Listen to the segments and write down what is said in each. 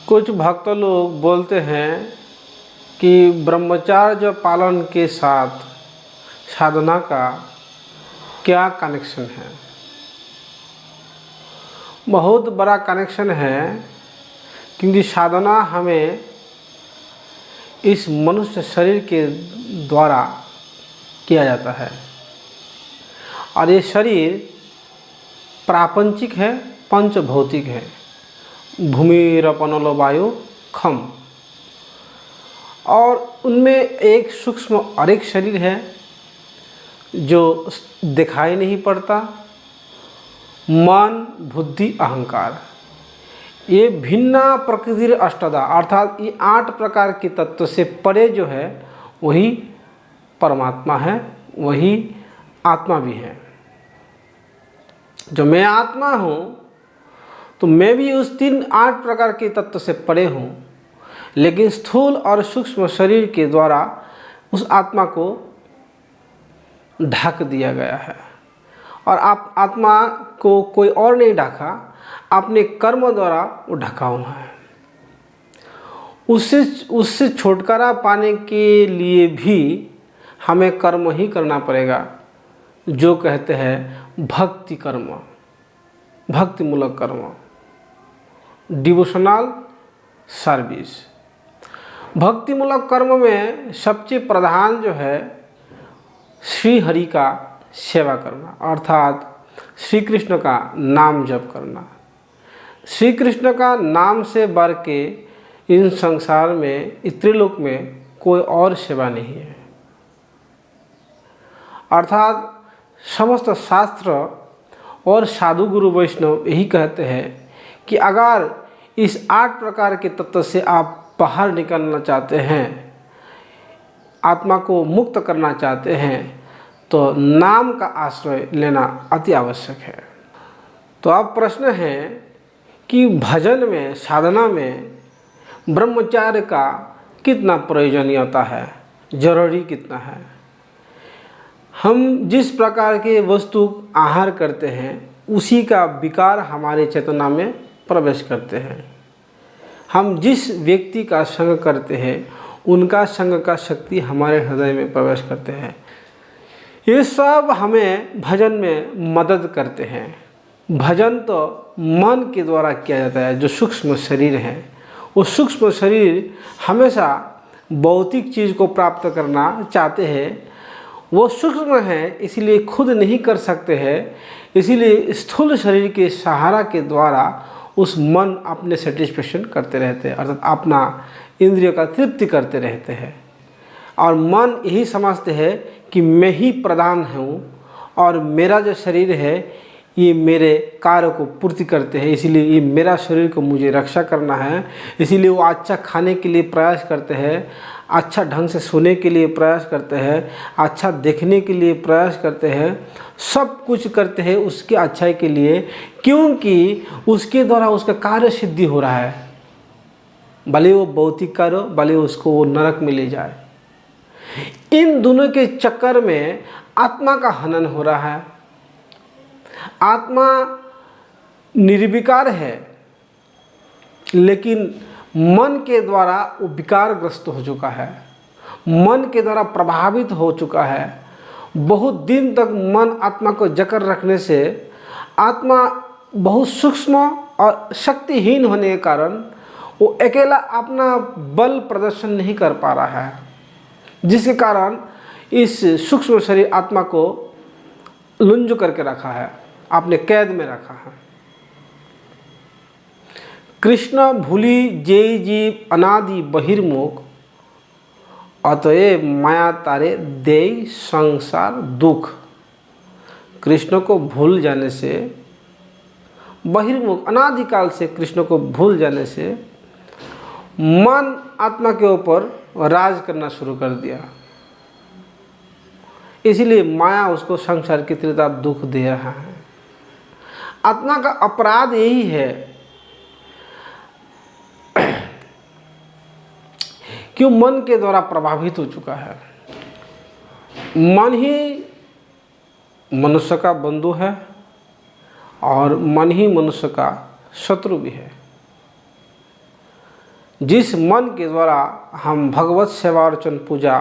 कुछ भक्त लोग बोलते हैं कि ब्रह्मचर्य पालन के साथ साधना का क्या कनेक्शन है। बहुत बड़ा कनेक्शन है, क्योंकि साधना हमें इस मनुष्य शरीर के द्वारा किया जाता है और ये शरीर प्रापंचिक है, पंचभौतिक है। भूमिरपनलो वायु खम, और उनमें एक सूक्ष्म और एक शरीर है जो दिखाई नहीं पड़ता। मन, बुद्धि, अहंकार, ये भिन्ना प्रकृति अष्टधा, अर्थात ये 8 प्रकार के तत्व से परे जो है वही परमात्मा है, वही आत्मा भी है। जो मैं आत्मा हूँ तो मैं भी उस 8 प्रकार के तत्व से परे हूँ, लेकिन स्थूल और सूक्ष्म शरीर के द्वारा उस आत्मा को ढक दिया गया है। और आप आत्मा को कोई और नहीं ढका, अपने कर्म द्वारा वो ढका हुआ है। उससे छुटकारा पाने के लिए भी हमें कर्म ही करना पड़ेगा, जो कहते हैं भक्ति कर्म, भक्तिमूलक कर्म, डिवोशनल सर्विस। भक्तिमूलक कर्म में सबसे प्रधान जो है श्री हरि का सेवा करना, अर्थात श्री कृष्ण का नाम जप करना। श्री कृष्ण का नाम से बढ़ के इन संसार में, इस त्रिलोक में कोई और सेवा नहीं है। अर्थात समस्त शास्त्र और साधु गुरु वैष्णव यही कहते हैं कि अगर इस 8 प्रकार के तत्व से आप बाहर निकलना चाहते हैं, आत्मा को मुक्त करना चाहते हैं, तो नाम का आश्रय लेना अति आवश्यक है। तो अब प्रश्न है कि भजन में, साधना में ब्रह्मचर्य का कितना प्रयोजनीयता है, जरूरी कितना है। हम जिस प्रकार के वस्तु आहार करते हैं उसी का विकार हमारे चेतना में प्रवेश करते हैं। हम जिस व्यक्ति का संग करते हैं उनका संग का शक्ति हमारे हृदय में प्रवेश करते हैं। ये सब हमें भजन में मदद करते हैं। भजन तो मन के द्वारा किया जाता है। जो सूक्ष्म शरीर है, वो सूक्ष्म शरीर हमेशा भौतिक चीज़ को प्राप्त करना चाहते हैं। वो सूक्ष्म है, इसलिए खुद नहीं कर सकते हैं, इसीलिए स्थूल शरीर के सहारा के द्वारा उस मन अपने सेटिस्फेक्शन करते रहते हैं, अर्थात अपना इंद्रियों का तृप्ति करते रहते हैं। और मन यही समझते हैं कि मैं ही प्रधान हूँ और मेरा जो शरीर है ये मेरे कार्य को पूर्ति करते हैं, इसीलिए ये मेरा शरीर को मुझे रक्षा करना है। इसीलिए वो अच्छा खाने के लिए प्रयास करते हैं, अच्छा ढंग से सोने के लिए प्रयास करते हैं, अच्छा देखने के लिए प्रयास करते हैं, सब कुछ करते हैं उसके अच्छाई के लिए, क्योंकि उसके द्वारा उसका कार्य सिद्धि हो रहा है। भले वो भौतिक कार्य, भले उसको वो नरक में ले जाए। इन दोनों के चक्कर में आत्मा का हनन हो रहा है। आत्मा निर्विकार है, लेकिन मन के द्वारा वो विकारग्रस्त हो चुका है, मन के द्वारा प्रभावित हो चुका है। बहुत दिन तक मन आत्मा को जकड़ रखने से आत्मा बहुत सूक्ष्म और शक्तिहीन होने के कारण वो अकेला अपना बल प्रदर्शन नहीं कर पा रहा है, जिसके कारण इस सूक्ष्म शरीर आत्मा को लुंज करके रखा है, आपने कैद में रखा है। कृष्ण भूली जेई जीव अनादि बहिर्मुख, अतएव माया तारे देई संसार दुख। कृष्ण को भूल जाने से, बहिर्मुख अनादिकाल से कृष्ण को भूल जाने से मन आत्मा के ऊपर राज करना शुरू कर दिया। इसीलिए माया उसको संसार की तीव्रता दुख दे रहा है। आत्मा का अपराध यही है कि मन के द्वारा प्रभावित हो चुका है। मन ही मनुष्य का बंधु है और मन ही मनुष्य का शत्रु भी है। जिस मन के द्वारा हम भगवत सेवा अर्चन पूजा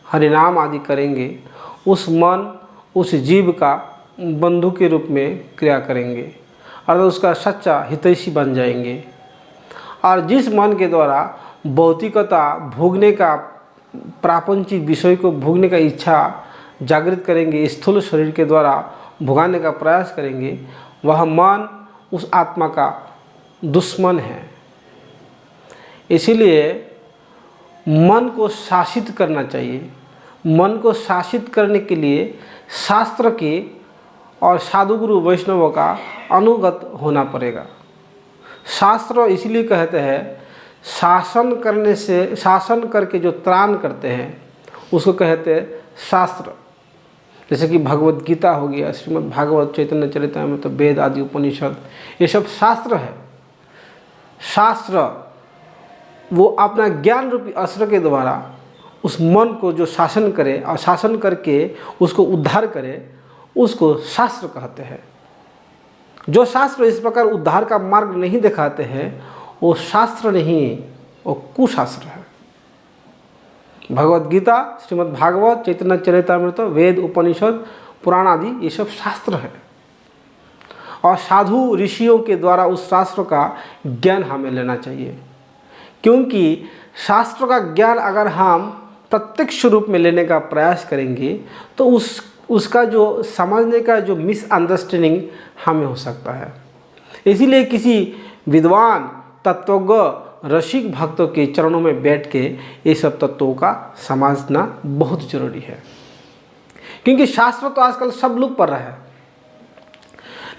हरिनाम आदि करेंगे, उस मन उस जीव का बंधु के रूप में क्रिया करेंगे, अर्थात उसका सच्चा हितैषी बन जाएंगे। और जिस मन के द्वारा भौतिकता भोगने का, प्रापंचिक विषय को भोगने का इच्छा जागृत करेंगे, स्थूल शरीर के द्वारा भुगाने का प्रयास करेंगे, वह मन उस आत्मा का दुश्मन है। इसीलिए मन को शासित करना चाहिए। मन को शासित करने के लिए शास्त्र के और साधुगुरु वैष्णवों का अनुगत होना पड़ेगा। शास्त्र इसलिए कहते हैं, शासन करने से, शासन करके जो त्राण करते हैं उसको कहते हैं शास्त्र। जैसे कि भगवत गीता हो गया, श्रीमद् भागवत, चैतन्य चरितामृत, तो वेद आदि उपनिषद, ये सब शास्त्र है। शास्त्र वो अपना ज्ञान रूपी अस्त्र के द्वारा उस मन को जो शासन करे और शासन करके उसको उद्धार करे, उसको शास्त्र कहते हैं। जो शास्त्र इस प्रकार उद्धार का मार्ग नहीं दिखाते हैं, वो शास्त्र नहीं, वो कुशास्त्र है। भगवत गीता, श्रीमद् भागवत, चैतन्य चरितामृत, वेद, उपनिषद, पुराण आदि ये सब शास्त्र है। और साधु ऋषियों के द्वारा उस शास्त्र का ज्ञान हमें लेना चाहिए, क्योंकि शास्त्र का ज्ञान अगर हम प्रत्यक्ष रूप में लेने का प्रयास करेंगे तो उसका जो समझने का जो मिसअंडरस्टैंडिंग हमें हो सकता है। इसीलिए किसी विद्वान, तत्वज्ञ, रसिक भक्तों के चरणों में बैठ के ये सब तत्वों का समझना बहुत जरूरी है। क्योंकि शास्त्र तो आजकल सब लोग पढ़ रहे हैं,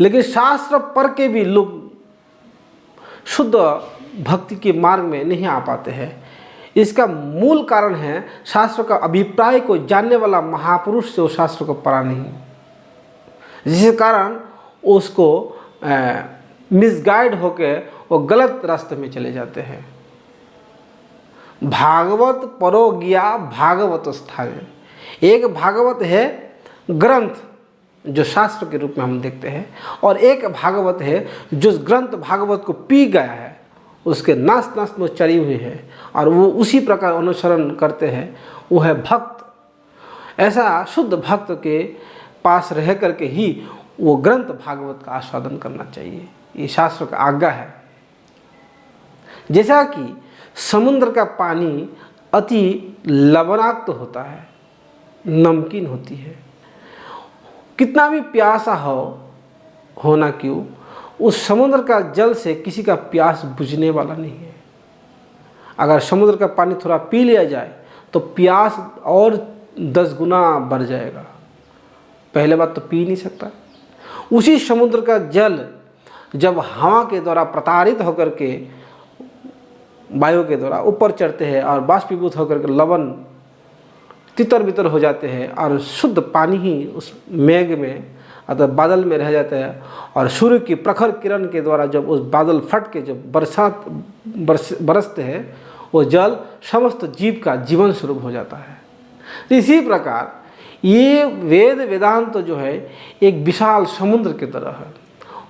लेकिन शास्त्र पढ़ के भी लोग शुद्ध भक्ति के मार्ग में नहीं आ पाते हैं। इसका मूल कारण है शास्त्र का अभिप्राय को जानने वाला महापुरुष से वो शास्त्र को पढ़ा नहीं, जिसके कारण उसको मिसगाइड होकर वो गलत रास्ते में चले जाते हैं। भागवत परो गया भागवत स्थान। एक भागवत है ग्रंथ जो शास्त्र के रूप में हम देखते हैं, और एक भागवत है जो ग्रंथ भागवत को पी गया है, उसके नास नास में चढ़ी हुई है और वो उसी प्रकार अनुसरण करते हैं, वो है भक्त। ऐसा शुद्ध भक्त के पास रह करके ही वो ग्रंथ भागवत का आस्वादन करना चाहिए। ये शास्त्र का आज्ञा है। जैसा कि समुद्र का पानी अति लवणाक्त होता है, नमकीन होती है, कितना भी प्यासा होना क्यों, उस समुद्र का जल से किसी का प्यास बुझने वाला नहीं है। अगर समुद्र का पानी थोड़ा पी लिया जाए तो प्यास और 10 गुना बढ़ जाएगा। पहले बात तो पी नहीं सकता। उसी समुद्र का जल जब हवा के द्वारा प्रताड़ित होकर के वायु के द्वारा ऊपर चढ़ते हैं और बाष्पीभूत होकर के लवण तितर बितर हो जाते हैं और शुद्ध पानी ही उस मेघ में अतः बादल में रह जाता है, और सूर्य की प्रखर किरण के द्वारा जब उस बादल फट के जब बरसते हैं, वो जल समस्त जीव का जीवन स्वरूप हो जाता है। तो इसी प्रकार ये वेद वेदांत जो है एक विशाल समुद्र की तरह है,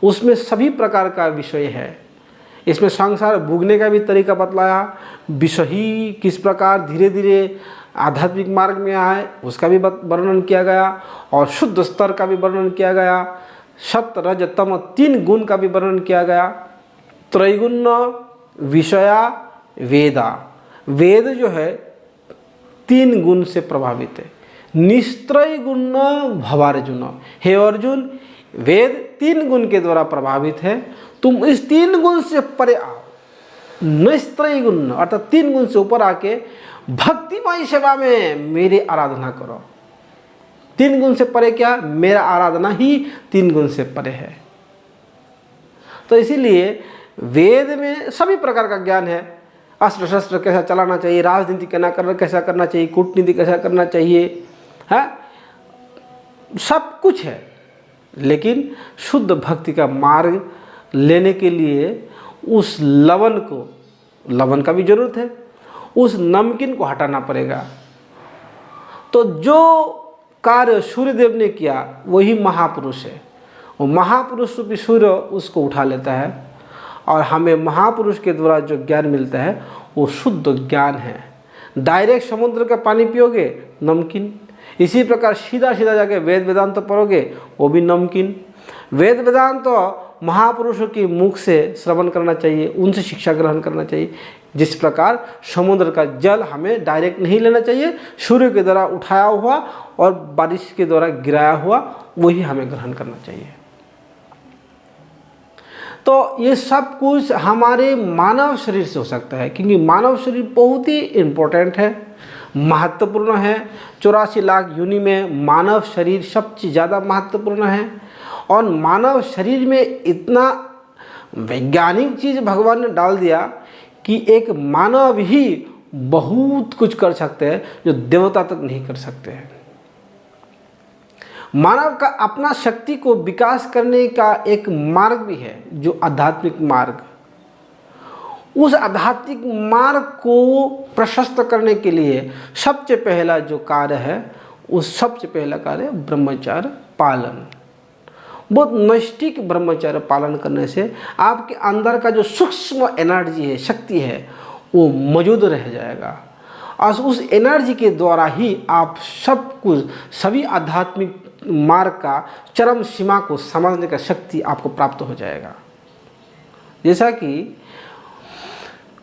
उसमें सभी प्रकार का विषय है। इसमें संसार भोगने का भी तरीका बतलाया, विषय ही किस प्रकार धीरे धीरे आध्यात्मिक मार्ग में आए उसका भी वर्णन किया गया, और शुद्ध स्तर का भी वर्णन किया गया, सत्य रज तम 3 गुण का भी वर्णन किया गया। त्रैगुण विषया वेदा, वेद जो है 3 गुण से प्रभावित है। निस्त्रय गुण भवार्जुन, हे अर्जुन वेद 3 गुण के द्वारा प्रभावित है, तुम इस 3 गुण से परे आओ। निस्त्रय गुण अर्थात 3 गुण से ऊपर आके भक्तिमय सेवा में मेरी आराधना करो। 3 गुण से परे क्या, मेरा आराधना ही 3 गुण से परे है। तो इसीलिए वेद में सभी प्रकार का ज्ञान है। अस्त्र शस्त्र कैसा चलाना चाहिए, राजनीति कैसा करना चाहिए, कूटनीति कैसा करना चाहिए, है सब कुछ है। लेकिन शुद्ध भक्ति का मार्ग लेने के लिए उस लवण का भी जरूरत है, उस नमकीन को हटाना पड़ेगा। तो जो कार्य सूर्यदेव ने किया वही महापुरुष है। वो महापुरुष रूपी सूर्य उसको उठा लेता है और हमें महापुरुष के द्वारा जो ज्ञान मिलता है वो शुद्ध ज्ञान है। डायरेक्ट समुद्र का पानी पियोगे नमकीन, इसी प्रकार सीधा सीधा जाके वेद वेदांत तो पढ़ोगे वो भी नमकीन। वेद वेदांत तो महापुरुषों के मुख से श्रवण करना चाहिए, उनसे शिक्षा ग्रहण करना चाहिए। जिस प्रकार समुद्र का जल हमें डायरेक्ट नहीं लेना चाहिए, सूर्य के द्वारा उठाया हुआ और बारिश के द्वारा गिराया हुआ वही हमें ग्रहण करना चाहिए। तो ये सब कुछ हमारे मानव शरीर से हो सकता है, क्योंकि मानव शरीर बहुत ही इम्पोर्टेंट है, महत्वपूर्ण है। 84 लाख योनि में मानव शरीर सबसे ज़्यादा महत्वपूर्ण है। और मानव शरीर में इतना वैज्ञानिक चीज़ भगवान ने डाल दिया कि एक मानव ही बहुत कुछ कर सकते हैं जो देवता तक नहीं कर सकते हैं। मानव का अपना शक्ति को विकास करने का एक मार्ग भी है जो आध्यात्मिक मार्ग। उस आध्यात्मिक मार्ग को प्रशस्त करने के लिए सबसे पहला जो कार्य है, उस सबसे पहला कार्य है ब्रह्मचर्य पालन। बहुत नैष्ठिक ब्रह्मचर्य पालन करने से आपके अंदर का जो सूक्ष्म एनर्जी है, शक्ति है, वो मौजूद रह जाएगा। और उस एनर्जी के द्वारा ही आप सब कुछ, सभी आध्यात्मिक मार्ग का चरम सीमा को समझने का शक्ति आपको प्राप्त हो जाएगा। जैसा कि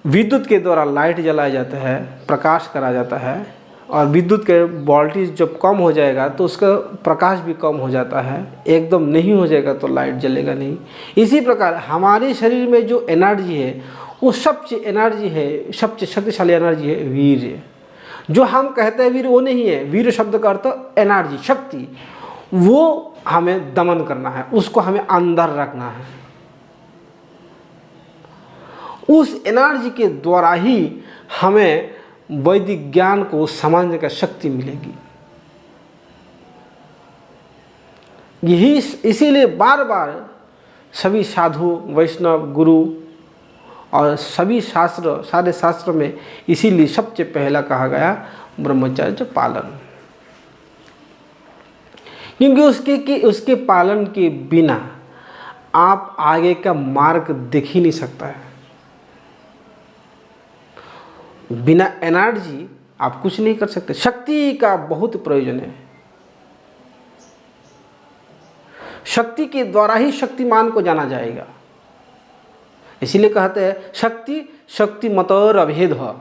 विद्युत के द्वारा लाइट जलाया जाता है, प्रकाश करा जाता है, और विद्युत के वोल्टेज जब कम हो जाएगा तो उसका प्रकाश भी कम हो जाता है, एकदम नहीं हो जाएगा तो लाइट जलेगा नहीं। इसी प्रकार हमारे शरीर में जो एनर्जी है वो सबसे एनर्जी है, सबसे शक्तिशाली एनर्जी है वीर्य। जो हम कहते हैं वीर वो नहीं है, वीर शब्द का अर्थ एनर्जी, शक्ति। वो हमें दमन करना है, उसको हमें अंदर रखना है। उस एनर्जी के द्वारा ही हमें वैदिक ज्ञान को समझने का शक्ति मिलेगी। यही इसीलिए बार बार सभी साधु, वैष्णव, गुरु और सभी शास्त्र, सारे शास्त्र में इसीलिए सबसे पहला कहा गया ब्रह्मचर्य पालन। क्योंकि उसके पालन के बिना आप आगे का मार्ग देख ही नहीं सकता है। बिना एनर्जी आप कुछ नहीं कर सकते। शक्ति का बहुत प्रयोजन है। शक्ति के द्वारा ही शक्तिमान को जाना जाएगा। इसीलिए कहते हैं शक्ति शक्तिमतोर अभेद है।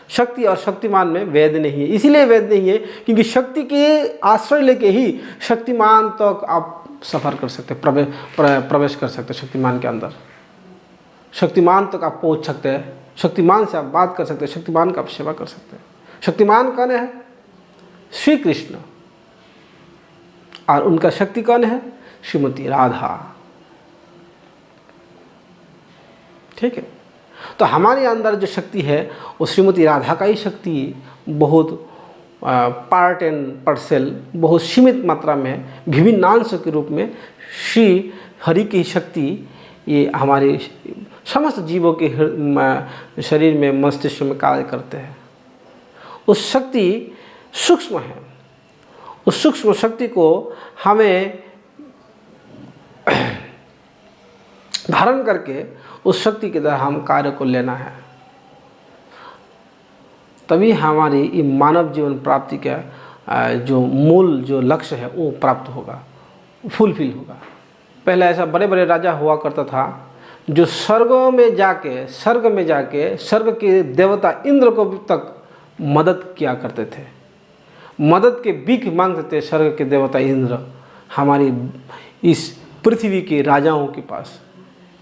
शक्ति और शक्तिमान में वेद नहीं है। इसीलिए वेद नहीं है क्योंकि शक्ति के आश्रय लेके ही शक्तिमान तक आप सफ़र कर सकते, प्रवेश कर सकते। शक्तिमान के अंदर शक्तिमान तक आप पहुंच सकते हैं। शक्तिमान से आप बात कर सकते हैं, शक्तिमान का आप सेवा कर सकते हैं। शक्तिमान कौन है? श्री कृष्ण। और उनका शक्ति कौन है? श्रीमती राधा। ठीक है। तो हमारे अंदर जो शक्ति है वो श्रीमती राधा का ही शक्ति, बहुत पार्ट एंड पार्सल, बहुत सीमित मात्रा में विभिन्न अंशों के रूप में श्री हरि की शक्ति ये हमारे समस्त जीवों के शरीर में, मस्तिष्क में कार्य करते हैं। उस शक्ति सूक्ष्म है। उस सूक्ष्म शक्ति को हमें धारण करके उस शक्ति के द्वारा हम कार्य को लेना है। तभी हमारी मानव जीवन प्राप्ति का जो मूल जो लक्ष्य है वो प्राप्त होगा, फुलफिल होगा। पहले ऐसा बड़े बड़े राजा हुआ करता था जो स्वर्ग में जाके स्वर्ग के देवता इंद्र को तक मदद किया करते थे। मदद के भीख मांगते थे स्वर्ग के देवता इंद्र हमारी इस पृथ्वी के राजाओं के पास।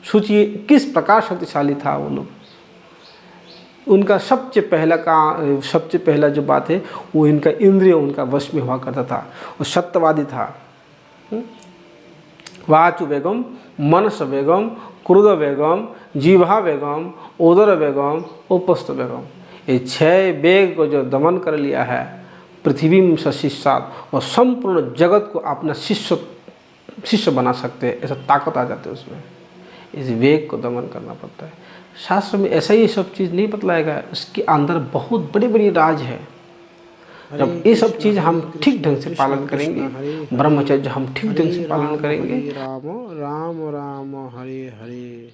सोचिए किस प्रकार शक्तिशाली था वो लोग। उनका सबसे पहला जो बात है वो इनका इंद्रिय उनका वश में हुआ करता था। वो सत्यवादी था। वाचु वेगम, मनस वेगम, क्रोध वेगम, जीवा वेगम, उदर वेगम, उपस्थ वेगम। ये 6 वेग को जो दमन कर लिया है पृथ्वी में शिष्यात, और संपूर्ण जगत को अपना शिष्य बना सकते हैं। ऐसा ताकत आ जाते है उसमें। इस वेग को दमन करना पड़ता है। शास्त्र में ऐसा ही सब चीज़ नहीं बतलाएगा, उसके अंदर बहुत बड़ी बड़ी राज है। जब ये सब चीज़ हम ठीक ढंग से पालन करेंगे, ब्रह्मचर्य हम ठीक ढंग से पालन करेंगे। राम राम राम हरे हरे।